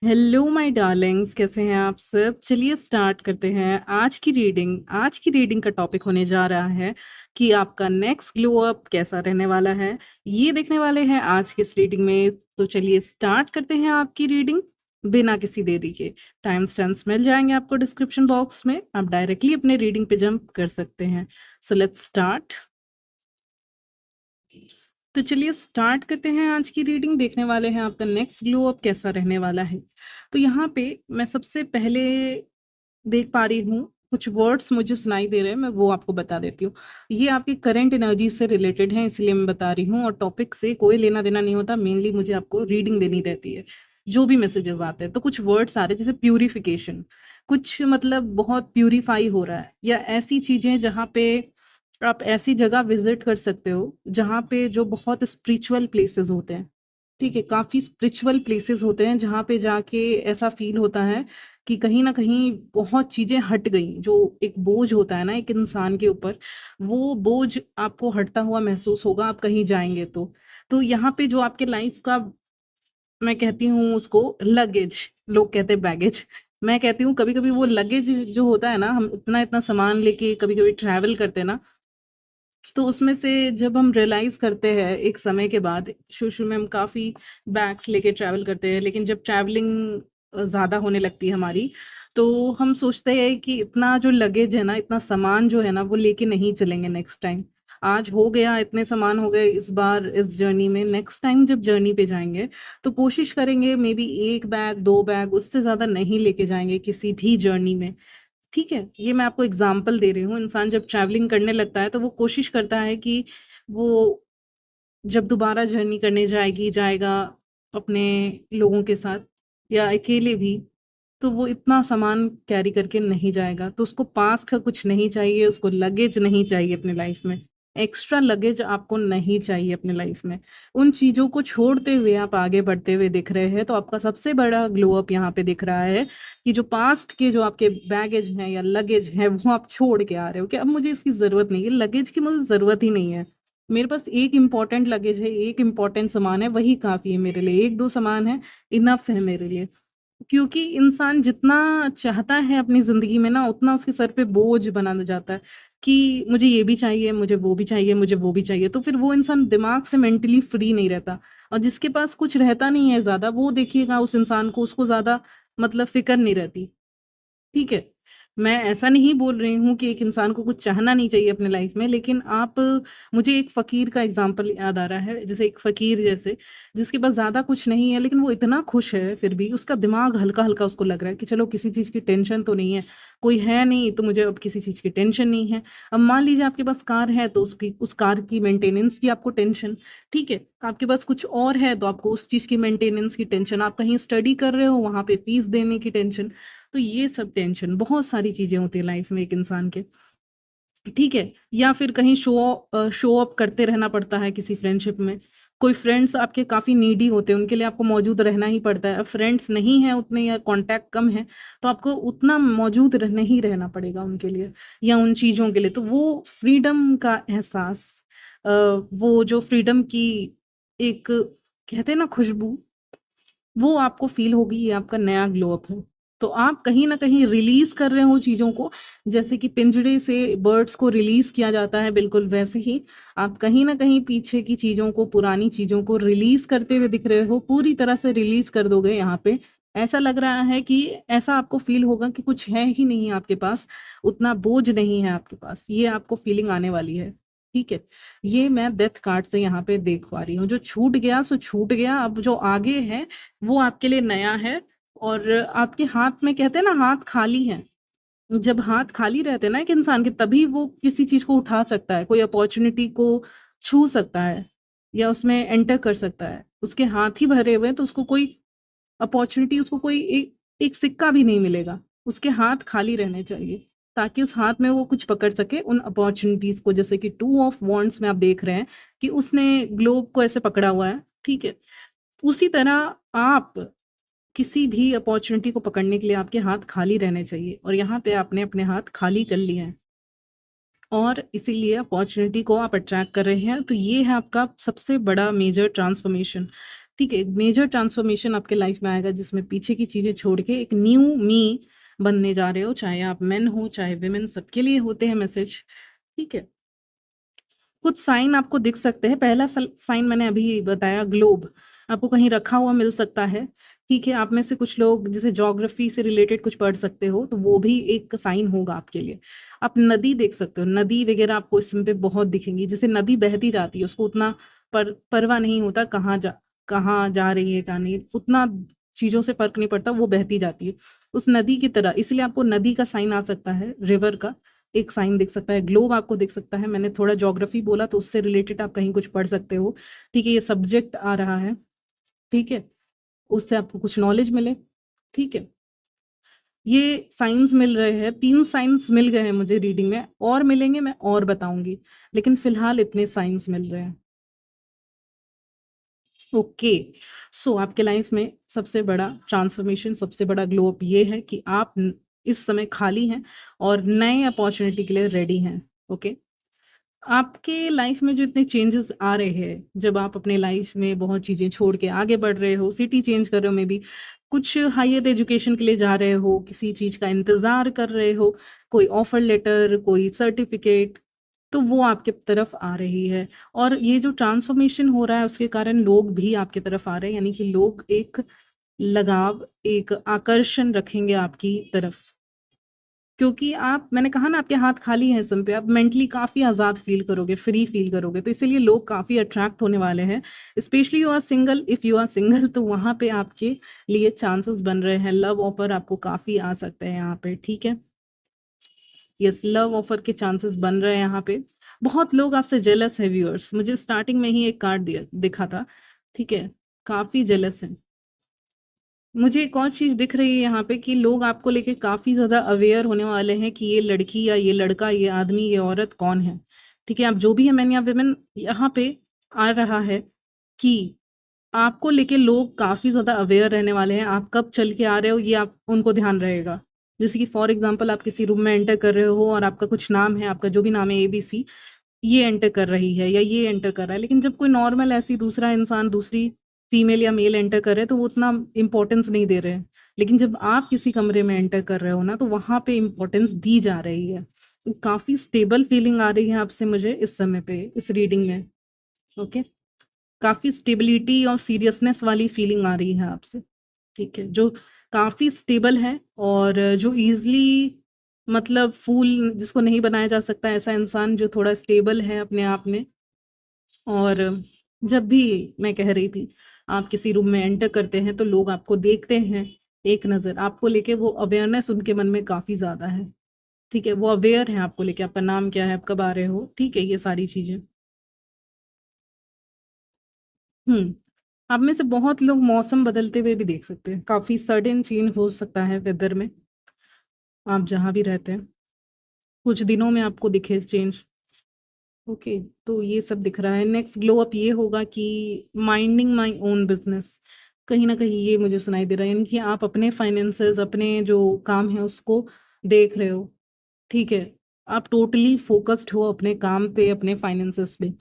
Hello my Darling's, कैसे हैं आप सब? चलिए स्टार्ट करते हैं आज की रीडिंग का टॉपिक होने जा रहा है कि आपका नेक्स्ट ग्लो अप कैसा रहने वाला है। ये देखने वाले हैं आज की इस रीडिंग में। तो चलिए स्टार्ट करते हैं आपकी रीडिंग बिना किसी देरी के। टाइम स्टैम्प्स मिल जाएंगे आपको डिस्क्रिप्शन बॉक्स में, आप डायरेक्टली अपने रीडिंग पे जंप कर सकते हैं। So let's start. तो चलिए स्टार्ट करते हैं आज की रीडिंग। देखने वाले हैं आपका नेक्स्ट ग्लो अप कैसा रहने वाला है। तो यहाँ पे मैं सबसे पहले देख पा रही हूँ, कुछ वर्ड्स मुझे सुनाई दे रहे हैं, मैं वो आपको बता देती हूँ। ये आपकी करंट एनर्जी से रिलेटेड है, इसलिए मैं बता रही हूँ, और टॉपिक से कोई लेना देना नहीं होता। मेनली मुझे आपको रीडिंग देनी रहती है जो भी मैसेजेस आते हैं। तो कुछ वर्ड्स आ रहे हैं जैसे प्यूरिफिकेशन, कुछ मतलब बहुत प्यूरिफाई हो रहा है, या ऐसी चीजें जहाँ पे आप ऐसी जगह विजिट कर सकते हो जहाँ पे जो बहुत स्पिरिचुअल प्लेसेस होते हैं। ठीक है, काफ़ी स्पिरिचुअल प्लेसेस होते हैं जहाँ पे जाके ऐसा फील होता है कि कहीं ना कहीं बहुत चीज़ें हट गई। जो एक बोझ होता है ना एक इंसान के ऊपर, वो बोझ आपको हटता हुआ महसूस होगा आप कहीं जाएंगे तो यहाँ पे जो आपके लाइफ का, मैं कहती हूँ उसको लगेज, लोग कहते हैं बैगेज, मैं कहती हूँ कभी कभी वो लगेज जो होता है ना, हम इतना इतना सामान लेके कभी कभी ट्रैवल करते हैं ना, तो उसमें से जब हम रियलाइज़ करते हैं एक समय के बाद, शुरू-शुरू में हम काफ़ी बैग्स लेके ट्रैवल करते हैं, लेकिन जब ट्रैवलिंग ज़्यादा होने लगती है हमारी, तो हम सोचते हैं कि इतना जो लगेज है ना, इतना सामान जो है ना, वो लेके नहीं चलेंगे नेक्स्ट टाइम। आज हो गया, इतने सामान हो गए इस बार इस जर्नी में, नेक्स्ट टाइम जब जर्नी पे जाएँगे, तो कोशिश करेंगे मे बी 1 बैग, 2 बैग, उससे ज़्यादा नहीं लेके जाएँगे किसी भी जर्नी में। ठीक है? ये मैं आपको एग्ज़ाम्पल दे रही हूँ। इंसान जब ट्रैवलिंग करने लगता है तो वो कोशिश करता है कि वो जब दोबारा जर्नी करने जाएगा अपने लोगों के साथ या अकेले भी, तो वो इतना सामान कैरी करके नहीं जाएगा। तो उसको पास का कुछ नहीं चाहिए, उसको लगेज नहीं चाहिए अपनी लाइफ़ में। एक्स्ट्रा लगेज आपको नहीं चाहिए अपनी लाइफ़ में। उन चीज़ों को छोड़ते हुए आप आगे बढ़ते हुए दिख रहे हैं, तो आपका सबसे बड़ा ग्लो अप यहाँ पे दिख रहा है कि जो पास्ट के जो आपके बैगेज हैं या लगेज हैं, वो आप छोड़ के आ रहे हो कि अब मुझे इसकी ज़रूरत नहीं है, लगेज की मुझे ज़रूरत ही नहीं है। मेरे पास एक इम्पोर्टेंट लगेज है, एक इम्पोर्टेंट सामान है, वही काफ़ी है मेरे लिए। 1-2 सामान है, इनफ है मेरे लिए। क्योंकि इंसान जितना चाहता है अपनी ज़िंदगी में ना, उतना उसके सर पे बोझ बना जाता है कि मुझे ये भी चाहिए, मुझे वो भी चाहिए, मुझे वो भी चाहिए। तो फिर वो इंसान दिमाग से मेंटली फ्री नहीं रहता, और जिसके पास कुछ रहता नहीं है ज़्यादा, वो देखिएगा उस इंसान को, उसको ज़्यादा मतलब फ़िक्र नहीं रहती। ठीक है। मैं ऐसा नहीं बोल रही हूँ कि एक इंसान को कुछ चाहना नहीं चाहिए अपने लाइफ में, लेकिन आप, मुझे एक फ़कीर का एग्ज़ाम्पल याद आ रहा है, जैसे एक फ़कीर जैसे, जिसके पास ज़्यादा कुछ नहीं है, लेकिन वो इतना खुश है, फिर भी उसका दिमाग हल्का-हल्का उसको लग रहा है कि चलो किसी चीज़ की टेंशन तो नहीं है, कोई है नहीं तो मुझे अब किसी चीज़ की टेंशन नहीं है। अब मान लीजिए आपके पास कार है तो उसकी उस कार की मेंटेनेंस की आपको टेंशन, ठीक है? आपके पास कुछ और है तो आपको उस चीज़ की मेंटेनेंस की टेंशन, आप कहीं स्टडी कर रहे हो, वहाँ पे फ़ीस देने की टेंशन। तो ये सब टेंशन, बहुत सारी चीज़ें होती हैं लाइफ में एक इंसान के, ठीक है? या फिर कहीं शो अप करते रहना पड़ता है किसी फ्रेंडशिप में। कोई फ्रेंड्स आपके काफ़ी नीडी होते हैं, उनके लिए आपको मौजूद रहना ही पड़ता है। अब फ्रेंड्स नहीं हैं उतने या कॉन्टैक्ट कम है, तो आपको उतना मौजूद नहीं रहना पड़ेगा उनके लिए या उन चीज़ों के लिए। तो वो फ्रीडम का एहसास, वो जो फ्रीडम की एक, कहते हैं ना खुशबू, वो आपको फ़ील होगी, ये आपका नया ग्लो अप है। तो आप कहीं न कहीं रिलीज़ कर रहे हो चीज़ों को, जैसे कि पिंजरे से बर्ड्स को रिलीज़ किया जाता है, बिल्कुल वैसे ही आप कहीं न कहीं पीछे की चीज़ों को, पुरानी चीज़ों को रिलीज़ करते हुए दिख रहे हो, पूरी तरह से रिलीज़ कर दोगे यहाँ पे। ऐसा लग रहा है कि ऐसा आपको फ़ील होगा कि कुछ है ही नहीं आपके पास, उतना बोझ नहीं है आपके पास, ये आपको फ़ीलिंग आने वाली है, ठीक है? ये मैं डेथ कार्ड से यहाँ पे देख पा रही हूँ। जो छूट गया सो छूट गया, अब जो आगे है वो आपके लिए नया है, और आपके हाथ में, कहते हैं ना हाथ खाली है। जब हाथ खाली रहते हैं ना एक इंसान के, तभी वो किसी चीज़ को उठा सकता है, कोई अपॉर्च्युनिटी को छू सकता है या उसमें एंटर कर सकता है। उसके हाथ ही भरे हुए हैं तो उसको कोई अपॉर्च्युनिटी, उसको कोई एक एक सिक्का भी नहीं मिलेगा। उसके हाथ खाली रहने चाहिए, ताकि उस हाथ में वो कुछ पकड़ सके उन अपॉर्च्युनिटीज़ को। जैसे कि 2 ऑफ वांड्स में आप देख रहे हैं कि उसने ग्लोब को ऐसे पकड़ा हुआ है, ठीक है? उसी तरह आप, किसी भी अपॉर्च्युनिटी को पकड़ने के लिए आपके हाथ खाली रहने चाहिए, और यहाँ पे आपने अपने हाथ खाली कर लिए हैं, और इसीलिए अपॉर्च्युनिटी को आप अट्रैक्ट कर रहे हैं। तो ये है आपका सबसे बड़ा मेजर ट्रांसफॉर्मेशन, ठीक है? एक मेजर ट्रांसफॉर्मेशन आपके लाइफ में आएगा जिसमें पीछे की चीज़ें छोड़ के एक न्यू मी बनने जा रहे हो, चाहे आप मेन हो, चाहे वुमेन, सबके लिए होते हैं मैसेज, ठीक है? कुछ साइन आपको दिख सकते हैं। पहला साइन मैंने अभी बताया, ग्लोब आपको कहीं रखा हुआ मिल सकता है, ठीक है? आप में से कुछ लोग जैसे ज्योग्राफी से रिलेटेड कुछ पढ़ सकते हो, तो वो भी एक साइन होगा आपके लिए। आप नदी देख सकते हो, नदी वगैरह आपको इसमें पे बहुत दिखेंगी। जैसे नदी बहती जाती है, उसको उतना परवाह नहीं होता कहाँ जा रही है, कहाँ नहीं, उतना चीज़ों से फ़र्क नहीं पड़ता, वो बहती जाती है। उस नदी की तरह, इसलिए आपको नदी का साइन आ सकता है, रिवर का एक साइन दिख सकता है, ग्लोब आपको दिख सकता है। मैंने थोड़ा ज्योग्राफी बोला तो उससे रिलेटेड आप कहीं कुछ पढ़ सकते हो, ठीक है? ये सब्जेक्ट आ रहा है, ठीक है? उससे आपको कुछ नॉलेज मिले, ठीक है? ये साइन्स मिल रहे हैं, 3 साइन्स मिल गए हैं मुझे रीडिंग में, और मिलेंगे मैं और बताऊँगी, लेकिन फिलहाल इतने साइन्स मिल रहे हैं। ओके, सो आपके लाइफ में सबसे बड़ा ट्रांसफॉर्मेशन, सबसे बड़ा ग्लो अप ये है कि आप इस समय खाली हैं और नए अपॉर्चुनिटी के लिए रेडी हैं, ओके? आपके लाइफ में जो इतने चेंजेस आ रहे हैं, जब आप अपने लाइफ में बहुत चीज़ें छोड़ के आगे बढ़ रहे हो, सिटी चेंज कर रहे हो, मे बी कुछ हायर एजुकेशन के लिए जा रहे हो, किसी चीज़ का इंतज़ार कर रहे हो, कोई ऑफर लेटर, कोई सर्टिफिकेट, तो वो आपके तरफ आ रही है। और ये जो ट्रांसफॉर्मेशन हो रहा है उसके कारण लोग भी आपकी तरफ आ रहे हैं, यानी कि लोग एक लगाव, एक आकर्षण रखेंगे आपकी तरफ। क्योंकि आप, मैंने कहा ना, आपके हाथ खाली हैं इस समय पे, आप मेंटली काफ़ी आज़ाद फ़ील करोगे, फ्री फ़ील करोगे, तो इसीलिए लोग काफ़ी अट्रैक्ट होने वाले हैं। Specially you are single, if you are single तो वहाँ पे आपके लिए चांसेस बन रहे हैं, लव ऑफ़र आपको काफ़ी आ सकते हैं यहाँ पे, ठीक है? यस, लव ऑफ़र के चांसेस बन रहे हैं यहाँ पे। बहुत लोग आपसे जेलस है व्यूअर्स, मुझे स्टार्टिंग में ही एक कार्ड दिखा था, ठीक है? काफ़ी जेलस हैं। मुझे एक और चीज़ दिख रही है यहाँ पे कि लोग आपको लेके काफ़ी ज़्यादा अवेयर होने वाले हैं कि ये लड़की या ये लड़का, ये आदमी, ये औरत कौन है, ठीक है? आप जो भी हैं, मैन या वुमेन, यहाँ पे आ रहा है कि आपको लेके लोग काफ़ी ज़्यादा अवेयर रहने वाले हैं। आप कब चल के आ रहे हो, ये आप उनको ध्यान रहेगा। जैसे कि फॉर एग्ज़ाम्पल आप किसी रूम में एंटर कर रहे हो और आपका कुछ नाम है, आपका जो भी नाम है एबीसी, ये एंटर कर रही है या ये एंटर कर रहा है, लेकिन जब कोई नॉर्मल ऐसी दूसरा इंसान, दूसरी फीमेल या मेल एंटर कर रहे हैं तो वो उतना इम्पोर्टेंस नहीं दे रहे हैं। लेकिन जब आप किसी कमरे में एंटर कर रहे हो ना, तो वहाँ पे इम्पोर्टेंस दी जा रही है। काफ़ी स्टेबल फीलिंग आ रही है आपसे मुझे इस समय पे, इस रीडिंग में, ओके? काफ़ी स्टेबिलिटी और सीरियसनेस वाली फीलिंग आ रही है आपसे, ठीक है? जो काफ़ी स्टेबल है और जो ईज़िली, मतलब फूल जिसको नहीं बनाया जा सकता, ऐसा इंसान जो थोड़ा स्टेबल है अपने आप में। और जब भी, मैं कह रही थी, आप किसी रूम में एंटर करते हैं तो लोग आपको देखते हैं एक नज़र, आपको लेके वो अवेयरनेस उनके मन में काफ़ी ज़्यादा है, ठीक है? वो अवेयर हैं आपको लेके, आपका नाम क्या है, आप कब आ रहे हो, ठीक है? ये सारी चीज़ें। हुँ। आप में से बहुत लोग मौसम बदलते हुए भी देख सकते हैं, काफ़ी सडन चेंज हो सकता है वेदर में, आप जहाँ भी रहते हैं। कुछ दिनों में आपको दिखे चेंज, ओके? तो ये सब दिख रहा है। नेक्स्ट ग्लो अप ये होगा कि माइंडिंग माय ओन बिज़नेस, कहीं न कहीं ये मुझे सुनाई दे रहा है, यानी कि आप अपने फाइनेंसेस, अपने जो काम है उसको देख रहे हो, ठीक है? आप टोटली फ़ोकस्ड हो अपने काम पे, अपने फाइनेंसेस पे।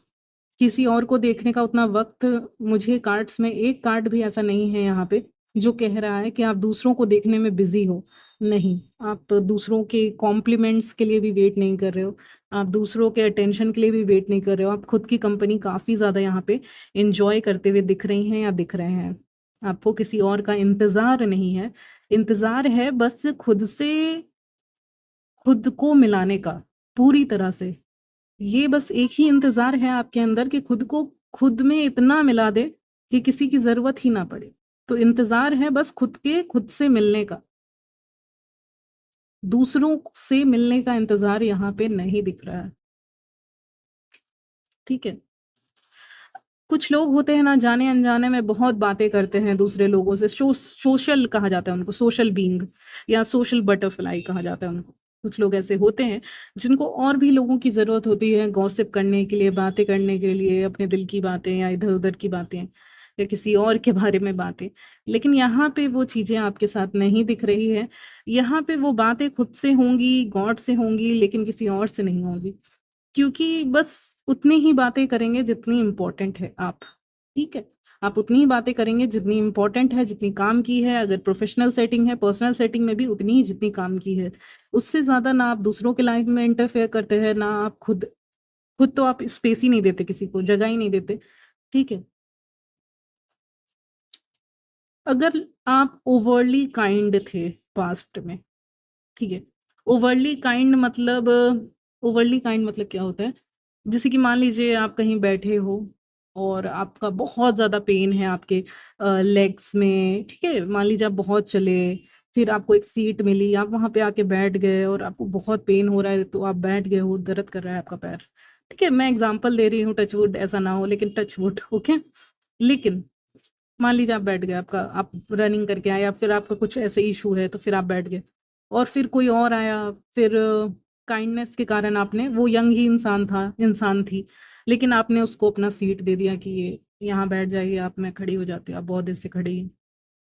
किसी और को देखने का उतना वक़्त, मुझे कार्ड्स में एक कार्ड भी ऐसा नहीं है यहाँ पे, जो कह रहा है कि आप दूसरों को देखने में बिज़ी हो। नहीं, आप दूसरों के कॉम्प्लीमेंट्स के लिए भी वेट नहीं कर रहे हो, आप दूसरों के अटेंशन के लिए भी वेट नहीं कर रहे हो, आप खुद की कंपनी काफ़ी ज़्यादा यहाँ पे एन्जॉय करते हुए दिख रही हैं या दिख रहे हैं। आपको किसी और का इंतज़ार नहीं है, इंतज़ार है बस खुद से खुद को मिलाने का, पूरी तरह से। ये बस एक ही इंतज़ार है आपके अंदर कि खुद को खुद में इतना मिला दे कि किसी की ज़रूरत ही ना पड़े। तो इंतज़ार है बस खुद से मिलने का, दूसरों से मिलने का इंतज़ार यहाँ पे नहीं दिख रहा है, ठीक है? कुछ लोग होते हैं ना, जाने-अनजाने में बहुत बातें करते हैं दूसरे लोगों से, सोशल कहा जाता है उनको, सोशल बीइंग या सोशल बटरफ्लाई कहा जाता है उनको। कुछ लोग ऐसे होते हैं जिनको और भी लोगों की ज़रूरत होती है गॉसिप करने के लिए, बातें करने के लिए, अपने दिल की बातें या इधर-उधर की बातें या किसी और के बारे में बातें। लेकिन यहाँ पे वो चीज़ें आपके साथ नहीं दिख रही है। यहाँ पे वो बातें खुद से होंगी, गॉड से होंगी, लेकिन किसी और से नहीं होंगी। क्योंकि बस उतनी ही बातें करेंगे जितनी इम्पोर्टेंट है आप, ठीक है? आप उतनी ही बातें करेंगे जितनी इम्पोर्टेंट है, जितनी काम की है। अगर प्रोफेशनल सेटिंग है, पर्सनल सेटिंग में भी उतनी ही जितनी काम की है। उससे ज़्यादा ना आप दूसरों के लाइफ में इंटरफेयर करते हैं, ना आप खुद तो आप स्पेस ही नहीं देते, किसी को जगह ही नहीं देते, ठीक है? अगर आप ओवरली काइंड थे पास्ट में, ठीक है? ओवरली काइंड मतलब क्या होता है? जैसे कि मान लीजिए आप कहीं बैठे हो और आपका बहुत ज़्यादा पेन है आपके लेग्स में, ठीक है? मान लीजिए आप बहुत चले, फिर आपको एक सीट मिली, आप वहाँ पे आके बैठ गए और आपको बहुत पेन हो रहा है, तो आप बैठ गए हो, दर्द कर रहा है आपका पैर, ठीक है? मैं एग्ज़ाम्पल दे रही हूँ, टच वुड ऐसा ना हो, लेकिन टच वुड, ओके? लेकिन मान लीजिए आप बैठ गए, आप रनिंग करके आए या फिर आपका कुछ ऐसे इशू है, तो फिर आप बैठ गए और फिर कोई और आया, फिर काइंडनेस के कारण आपने, वो यंग ही इंसान थी, लेकिन आपने उसको अपना सीट दे दिया कि ये यहाँ बैठ जाइए आप, मैं खड़ी हो जाती हूँ, आप बहुत देर से खड़ी हैं,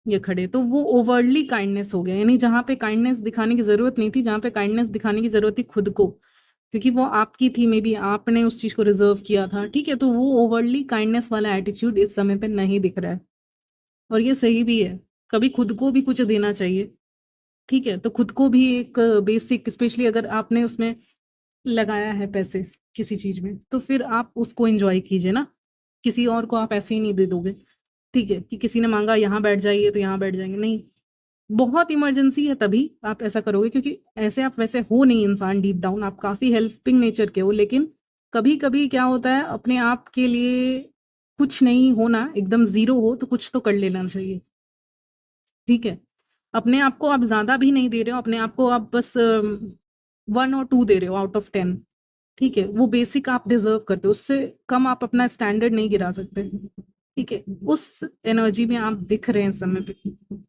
ये खड़े, तो वो ओवरली काइंडनेस हो गया। यानी जहाँ पे काइंडनेस दिखाने की ज़रूरत नहीं थी, जहाँ पे काइंडनेस दिखाने की ज़रूरत थी खुद को, क्योंकि वो आपकी थी, मे बी आपने उस चीज़ को रिज़र्व किया था, ठीक है? तो वो ओवरली काइंडनेस वाला एटीट्यूड इस समय पे नहीं दिख रहा है। और ये सही भी है, कभी खुद को भी कुछ देना चाहिए, ठीक है? तो खुद को भी एक बेसिक, स्पेशली अगर आपने उसमें लगाया है पैसे किसी चीज़ में, तो फिर आप उसको एन्जॉय कीजिए ना, किसी और को आप ऐसे ही नहीं दे दोगे, ठीक है? कि किसी ने माँगा यहाँ बैठ जाइए, तो यहाँ बैठ जाएँगे, नहीं। बहुत इमरजेंसी है तभी आप ऐसा करोगे, क्योंकि ऐसे आप वैसे हो नहीं इंसान, डीप डाउन आप काफ़ी हेल्पिंग नेचर के हो, लेकिन कभी-कभी क्या होता है, अपने आप के लिए कुछ नहीं होना, एकदम ज़ीरो हो, तो कुछ तो कर लेना चाहिए। ठीक है? अपने आप को आप ज़्यादा भी नहीं दे रहे हो, अपने आप को आप बस 1 और 2 दे रहे हो आउट ऑफ 10, ठीक है? वो बेसिक आप डिज़र्व करते हो, उससे कम आप अपना स्टैंडर्ड नहीं गिरा सकते, ठीक है? उस एनर्जी में आप दिख रहे हैं इस समय पे।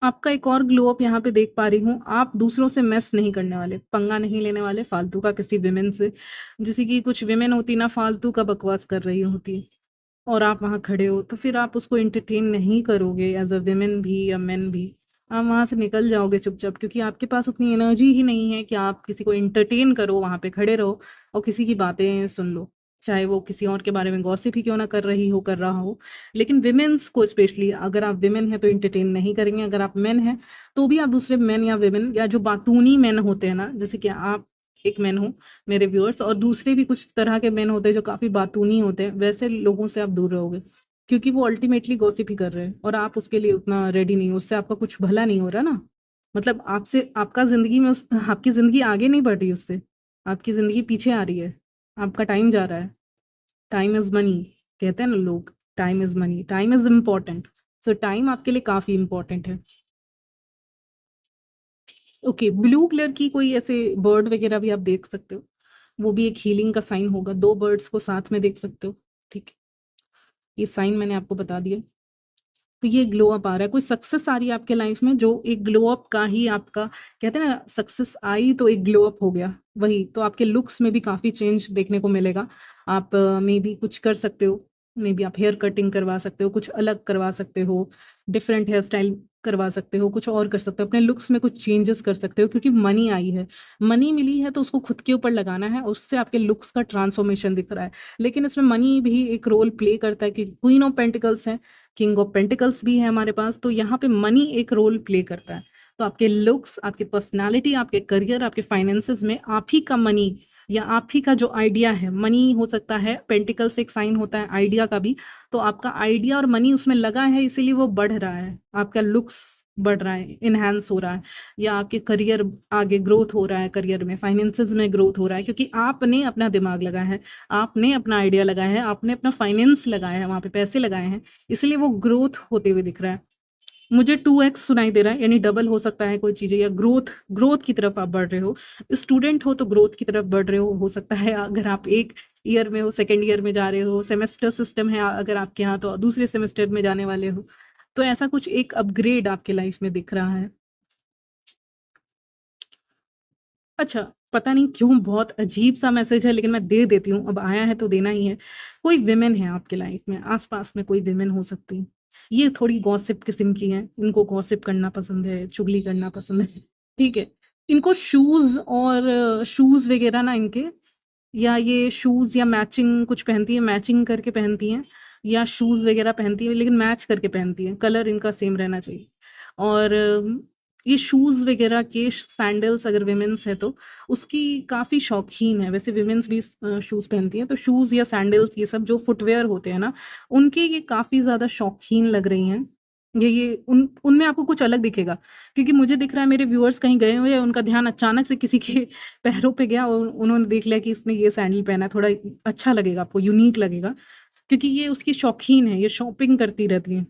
आपका एक और ग्लो अप यहाँ पे देख पा रही हूँ, आप दूसरों से मेस नहीं करने वाले, पंगा नहीं लेने वाले फालतू का किसी विमेन से। जैसे कि कुछ विमेन होती ना, फालतू का बकवास कर रही होती, और आप वहाँ खड़े हो, तो फिर आप उसको एंटरटेन नहीं करोगे एज़ अ वुमेन भी या मेन भी। आप वहाँ से निकल जाओगे चुपचाप, क्योंकि आपके पास उतनी एनर्जी ही नहीं है कि आप किसी को एंटरटेन करो, वहाँ पे खड़े रहो और किसी की बातें सुन लो। चाहे वो किसी और के बारे में गॉसिप ही क्यों ना कर रहा हो। लेकिन वुमेन्स को स्पेशली, अगर आप वुमेन हैं तो एंटरटेन नहीं करेंगे, अगर आप मेन हैं, तो भी आप दूसरे मेन या वुमेन या जो बातूनी मेन होते हैं ना, जैसे कि आप एक मेन हो मेरे व्यूअर्स, और दूसरे भी कुछ तरह के मेन होते हैं जो काफ़ी बातूनी होते हैं, वैसे लोगों से आप दूर रहोगे। क्योंकि वो अल्टीमेटली गॉसिप ही कर रहे हैं और आप उसके लिए उतना रेडी नहीं हो, उससे आपका कुछ भला नहीं हो रहा ना। मतलब आपसे आपका ज़िंदगी में उस आपकी ज़िंदगी आगे नहीं बढ़ रही उससे, आपकी ज़िंदगी पीछे आ रही है, आपका टाइम जा रहा है। टाइम इज़ मनी, कहते हैं ना लोग, time is money, time is important. So time आपके लिए काफ़ी इम्पोर्टेंट है। ओके, ब्लू कलर की कोई ऐसे बर्ड वगैरह भी आप देख सकते हो, वो भी एक हीलिंग का साइन होगा, 2 बर्ड्स को साथ में देख सकते हो, ठीक है? ये साइन मैंने आपको बता दिया। तो ये ग्लो अप आ रहा है, कोई सक्सेस आ रही है आपके लाइफ में, जो एक ग्लो अप का ही आपका, कहते हैं ना, सक्सेस आई तो एक ग्लो अप हो गया, वही। तो आपके लुक्स में भी काफ़ी चेंज देखने को मिलेगा। आप मे बी कुछ कर सकते हो, मे बी आप हेयर कटिंग करवा सकते हो, कुछ अलग करवा सकते हो, डिफरेंट हेयर स्टाइल करवा सकते हो, कुछ और कर सकते हो, अपने लुक्स में कुछ चेंजेस कर सकते हो, क्योंकि मनी आई है। मनी मिली है तो उसको खुद के ऊपर लगाना है, उससे आपके लुक्स का ट्रांसफॉर्मेशन दिख रहा है। लेकिन इसमें मनी भी एक रोल प्ले करता है, कि क्वीन ऑफ पेंटिकल्स है, किंग ऑफ पेंटिकल्स भी है हमारे पास, तो यहाँ पे मनी एक रोल प्ले करता है। तो आपके लुक्स, आपकी पर्सनैलिटी, आपके करियर, आपके फाइनेंसेस में आप ही का मनी, या आप ही का जो आइडिया है, मनी हो सकता है, पेंटिकल्स एक साइन होता है आइडिया का भी, तो आपका आइडिया और मनी उसमें लगा है, इसीलिए वो बढ़ रहा है, आपका लुक्स बढ़ रहा है, इन्हांस हो रहा है, या आपके करियर आगे ग्रोथ हो रहा है, करियर में, फाइनेंसेस में ग्रोथ हो रहा है, क्योंकि आपने अपना दिमाग लगाया है, आपने अपना आइडिया लगाया है, आपने अपना फाइनेंस लगाया है, वहाँ पे पैसे लगाए हैं, इसलिए वो ग्रोथ होते हुए दिख रहा है। मुझे 2x सुनाई दे रहा है, यानी डबल हो सकता है कोई चीज़ें, या ग्रोथ ग्रोथ की तरफ आप बढ़ रहे हो। स्टूडेंट हो तो ग्रोथ की तरफ बढ़ रहे हो सकता है, अगर आप 1 ईयर में हो, सेकंड ईयर में जा रहे हो, सेमेस्टर सिस्टम है अगर आपके यहाँ, तो दूसरे सेमेस्टर में जाने वाले हो। तो ऐसा कुछ एक अपग्रेड आपके लाइफ में दिख रहा है। अच्छा, पता नहीं क्यों बहुत अजीब-सा मैसेज है, लेकिन मैं दे देती हूँ, अब आया है तो देना ही है। कोई विमेन है आपके लाइफ में, आस-पास में कोई विमेन हो सकती है। ये थोड़ी गॉसिप किस्म की हैं, इनको गॉसिप करना पसंद है, चुगली करना पसंद है, ठीक है? इनको शूज़ वगैरह ना इनके, या ये शूज़ या मैचिंग कुछ पहनती हैं, मैचिंग करके पहनती हैं। या शूज़ वगैरह पहनती हैं, लेकिन मैच करके पहनती हैं, कलर इनका सेम रहना चाहिए। और ये शूज़ वगैरह के सैंडल्स अगर वुमेन्स है तो उसकी काफ़ी शौकीन है। वैसे वुमेन्स भी शूज़ पहनती हैं, तो शूज़ या सैंडल्स ये सब जो फुटवियर होते हैं ना, उनके ये काफ़ी ज़्यादा शौकीन लग रही हैं। ये उनमें आपको कुछ अलग दिखेगा, क्योंकि मुझे दिख रहा है मेरे व्यूअर्स कहीं गए हुए हैं, उनका ध्यान अचानक से किसी के पैरों पे गया और उन्होंने देख लिया कि इसने ये सैंडल पहना है, थोड़ा अच्छा लगेगा आपको, यूनिक लगेगा, क्योंकि ये उसकी शौकीन है, ये शॉपिंग करती रहती हैं।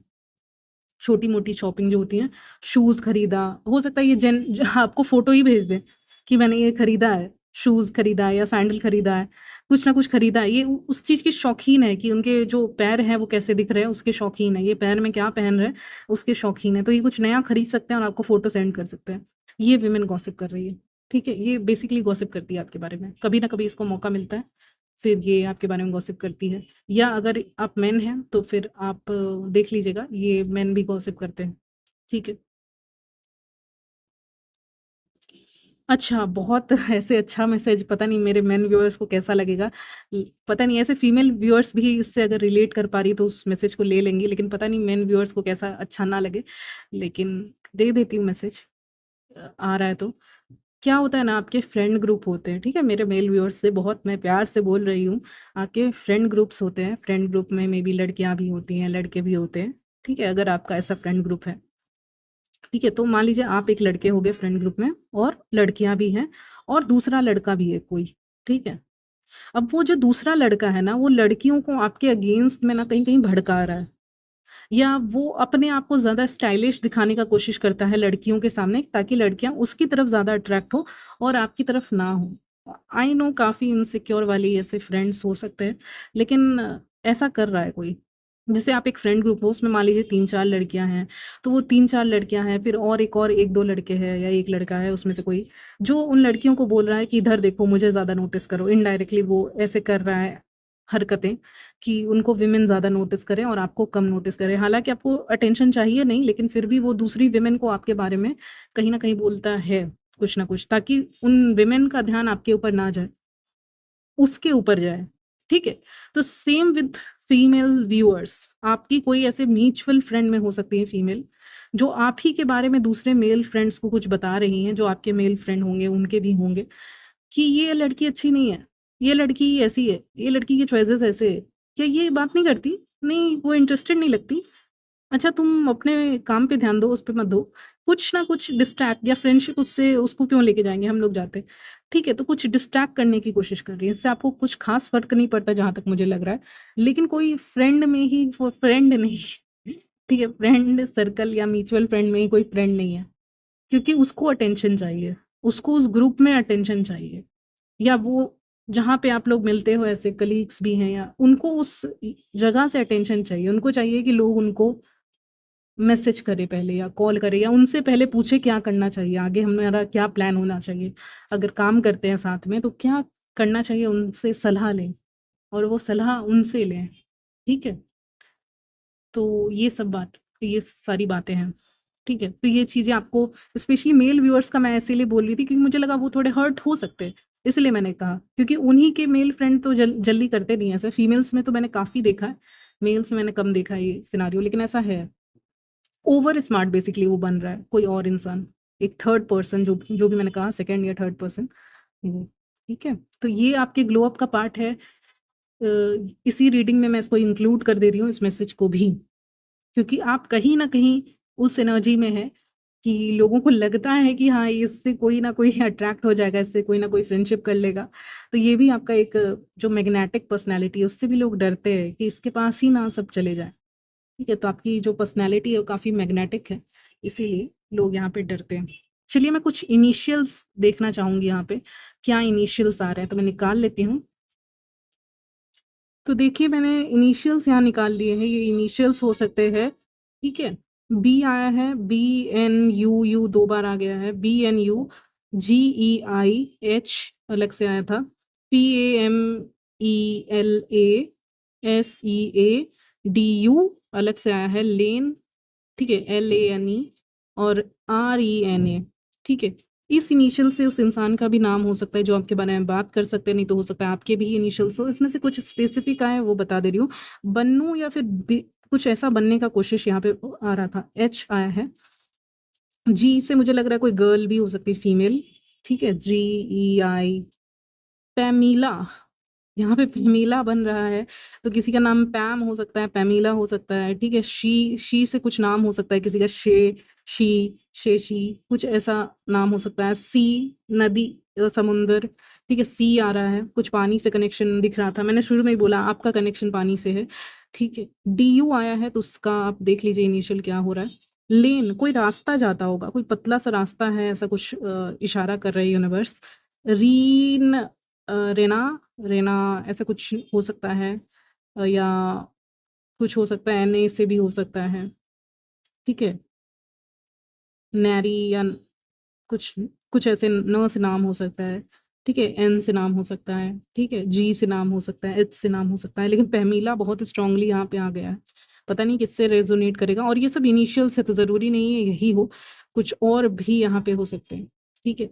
छोटी-मोटी शॉपिंग जो होती हैं, शूज़ खरीदा, हो सकता है ये आपको फ़ोटो ही भेज दें कि मैंने ये खरीदा है, शूज़ खरीदा है या सैंडल खरीदा है, कुछ ना कुछ खरीदा है। ये उ उस चीज़ की शौकीन है कि उनके जो पैर हैं वो कैसे दिख रहे हैं, उसके शौकीन है। ये पैर में क्या पहन रहे हैं, उसके शौकीन है। तो ये कुछ नया खरीद सकते हैं और आपको फ़ोटो सेंड कर सकते हैं। ये वुमेन गॉसिप कर रही है, ठीक है? ये बेसिकली गॉसिप करती है आपके बारे में। कभी ना कभी इसको मौका मिलता है, फिर ये आपके बारे में गॉसिप करती है। या अगर आप मेन हैं तो फिर आप देख लीजिएगा, ये मेन भी गॉसिप करते हैं, ठीक है? अच्छा, बहुत ऐसे अच्छा मैसेज पता नहीं मेरे मेन व्यूअर्स को कैसा लगेगा। पता नहीं ऐसे फीमेल व्यूअर्स भी इससे अगर रिलेट कर पा रही तो उस मैसेज को ले लेंगी, लेकिन पता नहीं मेन व्यूअर्स को कैसा अच्छा ना लगे। लेकिन दे देती हूँ मैसेज, आ रहा है तो। क्या होता है ना, आपके फ्रेंड ग्रुप होते हैं, ठीक है? मेरे मेल व्यूअर्स से बहुत मैं प्यार से बोल रही हूँ। आपके फ्रेंड ग्रुप्स होते हैं, फ्रेंड ग्रुप में मेबी लड़कियाँ भी होती हैं, लड़के भी होते हैं, ठीक है? अगर आपका ऐसा फ्रेंड ग्रुप है, ठीक है? तो मान लीजिए आप एक लड़के हो गए फ्रेंड ग्रुप में और लड़कियाँ भी हैं और दूसरा लड़का भी है कोई, ठीक है? अब वो जो दूसरा लड़का है ना, वो लड़कियों को आपके अगेंस्ट में ना कहीं-कहीं भड़का रहा है। या वो अपने आप को ज़्यादा स्टाइलिश दिखाने का कोशिश करता है लड़कियों के सामने, ताकि लड़कियाँ उसकी तरफ ज़्यादा अट्रैक्ट हो और आपकी तरफ ना हो। आई नो काफ़ी इनसिक्योर वाली ऐसे फ्रेंड्स हो सकते हैं, लेकिन ऐसा कर रहा है कोई। जैसे आप एक फ्रेंड ग्रुप हो, उसमें मान लीजिए 3-4 लड़कियाँ हैं, तो वो 3-4 लड़कियाँ हैं, फिर और 1-2 लड़के हैं या 1 लड़का है उसमें से कोई, जो उन लड़कियों को बोल रहा है कि इधर देखो, मुझे ज़्यादा नोटिस करो। इनडायरेक्टली वो ऐसे कर रहा है हरकतें कि उनको विमेन ज़्यादा नोटिस करें और आपको कम नोटिस करें। हालाँकि आपको अटेंशन चाहिए नहीं, लेकिन फिर भी वो दूसरी विमेन को आपके बारे में कहीं न कहीं बोलता है, कुछ ना कुछ, ताकि उन विमेन का ध्यान आपके ऊपर ना जाए, उसके ऊपर जाए, ठीक है? तो सेम विथ फीमेल व्यूअर्स, आपकी कोई ऐसे म्यूचुअल फ्रेंड में हो सकती है फीमेल, जो आप ही के बारे में दूसरे मेल फ्रेंड्स को कुछ बता रही हैं, जो आपके मेल फ्रेंड होंगे, उनके भी होंगे, कि ये लड़की अच्छी नहीं है, ये लड़की ऐसी है, ये लड़की के चॉइसेस ऐसे है। क्या ये बात नहीं करती? नहीं, वो इंटरेस्टेड नहीं लगती? अच्छा, तुम अपने काम पे ध्यान दो, उस पे मत दो। कुछ ना कुछ डिस्ट्रैक्ट, या फ्रेंडशिप उससे उसको क्यों लेके जाएँगे, हम लोग जाते। ठीक है, तो कुछ डिस्ट्रैक्ट करने की कोशिश कर रही है। इससे आपको कुछ ख़ास फ़र्क नहीं पड़ता जहाँ तक मुझे लग रहा है। लेकिन कोई फ्रेंड में ही वो फ्रेंड नहीं ठीक है, फ्रेंड सर्कल या म्यूचुअल फ्रेंड में ही कोई फ्रेंड नहीं है। क्योंकि उसको अटेंशन चाहिए, उसको उस ग्रुप में अटेंशन चाहिए। या वो जहाँ पे आप लोग मिलते हो, ऐसे कलीग्स भी हैं, या उनको उस जगह से अटेंशन चाहिए। उनको चाहिए कि लोग उनको मैसेज करे पहले या कॉल करे, या उनसे पहले पूछे क्या करना चाहिए, आगे हमारा क्या प्लान होना चाहिए। अगर काम करते हैं साथ में तो क्या करना चाहिए, उनसे सलाह लें और वो सलाह उनसे लें, ठीक है? तो ये सारी बातें हैं, ठीक है? तो ये चीज़ें आपको, स्पेशली मेल व्यूअर्स का मैं इसीलिए बोल रही थी क्योंकि मुझे लगा वो थोड़े हर्ट हो सकते हैं, इसलिए मैंने कहा। क्योंकि उन्हीं के मेल फ्रेंड तो जल्दी करते नहीं हैं ऐसे, फीमेल्स में तो मैंने काफ़ी देखा है, मेल्स में मैंने कम देखा है ये सिनेरियो, लेकिन ऐसा है। ओवर स्मार्ट बेसिकली वो बन रहा है, कोई और इंसान, एक थर्ड पर्सन, जो जो भी मैंने कहा, सेकंड या थर्ड पर्सन, वो, ठीक है? तो ये आपके ग्लो अप का पार्ट है। इसी रीडिंग में मैं इसको इंक्लूड कर दे रही हूँ, इस मैसेज को भी, क्योंकि आप कहीं न कहीं उस एनर्जी में हैं कि लोगों को लगता है कि हाँ, इससे कोई ना कोई अट्रैक्ट हो जाएगा, इससे कोई ना कोई फ्रेंडशिप कर लेगा। तो ये भी आपका एक जो मैग्नेटिक पर्सनैलिटी है, उससे भी लोग डरते हैं कि इसके पास ही ना सब चले जाएँ। ठीक है, तो आपकी जो पर्सनैलिटी है वो काफ़ी मैग्नेटिक है, इसीलिए लोग यहाँ पे डरते हैं। चलिए मैं कुछ इनिशियल्स देखना चाहूँगी यहाँ पे, क्या इनिशियल्स आ रहे हैं, तो मैं निकाल लेती हूँ। तो देखिए, मैंने इनिशियल्स यहाँ निकाल लिए हैं, ये इनिशियल्स हो सकते हैं, ठीक है? बी आया है, BNU, यू 2 बार आ गया है, BNU, GEIH अलग से आया था, PAMELASEA, अलग से आया है, लेन, ठीक है, LANE, और RENA, ठीक है? इस इनिशियल से उस इंसान का भी नाम हो सकता है जो आपके बारे में बात कर सकते हैं, नहीं तो हो सकता है आपके भी इनिशियल्स हो। इसमें से कुछ स्पेसिफिक आए वो बता दे रही हूँ। बन्नू या फिर कुछ ऐसा बनने का कोशिश यहाँ पे आ रहा था। एच आया है। जी से मुझे लग रहा है कोई गर्ल भी हो सकती है, फीमेल। ठीक है, GEI। पैमीला, यहाँ पे पैमीला बन रहा है, तो किसी का नाम पैम हो सकता है, पैमीला हो सकता है। ठीक है, शी से कुछ नाम हो सकता है किसी का, शी, शेशी, कुछ ऐसा नाम हो सकता है। सी, नदी, समुंदर। ठीक है, सी आ रहा है, कुछ पानी से कनेक्शन दिख रहा था, मैंने शुरू में ही बोला आपका कनेक्शन पानी से है। ठीक है, DU आया है, तो उसका आप देख लीजिए इनिशियल क्या हो रहा है। लेन, कोई रास्ता जाता होगा, कोई पतला सा रास्ता है, ऐसा कुछ इशारा कर रही है यूनिवर्स। रीन, रेना, रेना ऐसा कुछ हो सकता है, या कुछ हो सकता है NA से भी हो सकता है। ठीक है, नैरी या कुछ कुछ ऐसे न से नाम हो सकता है। ठीक है, N से नाम हो सकता है। ठीक है, G से नाम हो सकता है, H से नाम हो सकता है, लेकिन पहमीला बहुत स्ट्रांगली यहाँ पे आ गया है। पता नहीं किससे रेजोनेट करेगा, और ये सब इनिशियल्स है तो ज़रूरी नहीं है यही हो, कुछ और भी यहाँ पे हो सकते हैं। ठीक है,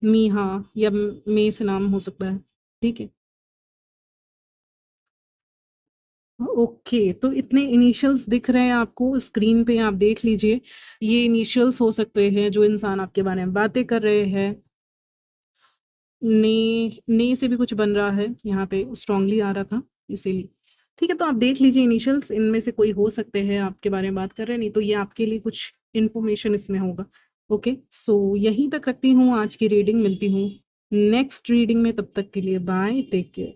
मीहा या मे से नाम हो सकता है। ठीक है, ओके, तो इतने इनिशियल्स दिख रहे हैं आपको स्क्रीन पे, आप देख लीजिए। ये इनिशियल्स हो सकते हैं जो इंसान आपके बारे में बातें कर रहे हैं। ने से भी कुछ बन रहा है, यहाँ पे स्ट्रांगली आ रहा था इसीलिए। ठीक है, तो आप देख लीजिए इनिशियल्स, इनमें से कोई हो सकते हैं आपके बारे में बात कर रहे हैं, नहीं तो ये आपके लिए कुछ इन्फॉर्मेशन इसमें होगा। ओके, सो यहीं तक रखती हूँ आज की रीडिंग, मिलती हूँ नेक्स्ट रीडिंग में, तब तक के लिए बाय, टेक केयर।